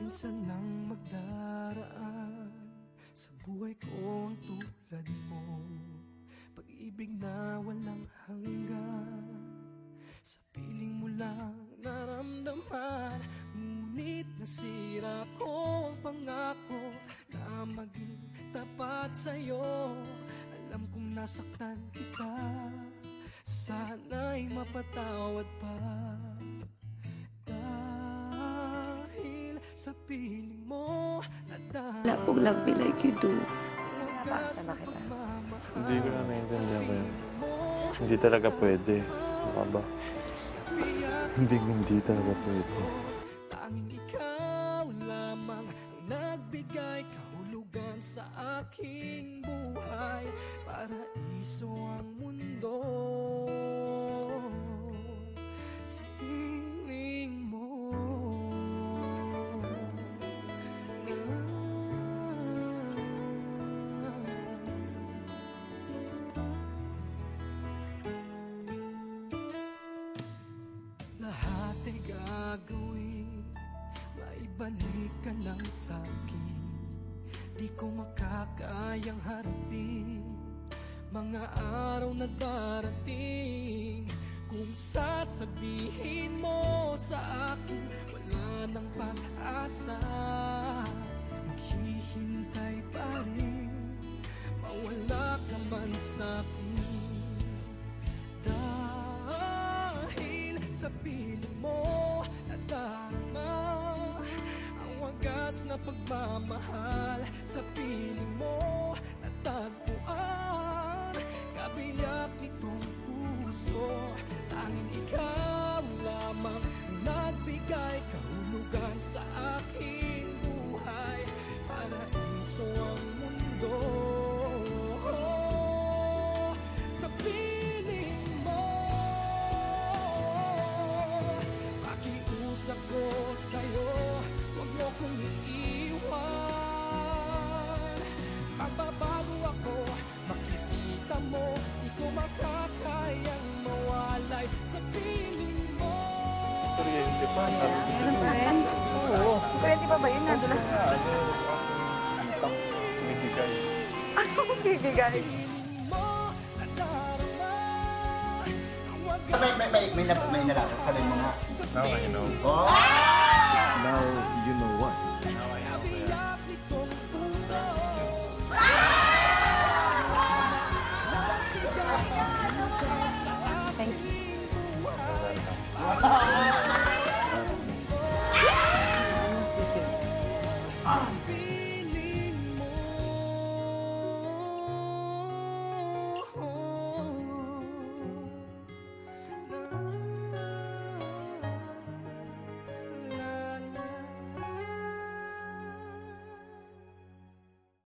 Minsan lang magdaraan sa buhay ko ang tulad mo, pag-ibig na walang hanggan, sa piling mo lang naramdaman. Ngunit nasira ko ang pangako na maging tapat sa'yo. Alam kong nasaktan kita, sana'y mapatawad pa. Dahil sa piling mo Wala pong love me like you do. Napakasal na kita. Hindi ko na naiintindihan ko yun. Hindi talaga pwede. Baka ba? Hindi talaga pwede. Tanging ikaw lamang ang nagbigay kahulugan sa aking buhay. Paraiso ang mundo sa piling mo. Lahat ay gagawin, maibalik ka lang sa'kin. Di ko makakayang harapin mga araw na darating. Kung sasabihin mo sa akin wala nang pag-asa, maghihintay pa rin, mawala ka man sa'kin. Dahil sa piling mo nadarama ang wagas na pagmamahal, sa piling mo natagpuan kabiyak nitong puso. Tanging ikaw lamang ang nagbigay kahulugan sa aking buhay. Paraiso ang mundo sa piling mo. Pakiusap ko sa'yo, huwag mo kong iiwan. Magbabago ako, makikita mo, di ko makakayang mawalay sa piling mo. Kuryente pa. Ganun pa rin? Oo. Pwede pa ba yun? Nadulas na. Antang bibigay. Ano bibigay? May nalakas. Sabihin mo nga. Now I know. Oh! Now you know what?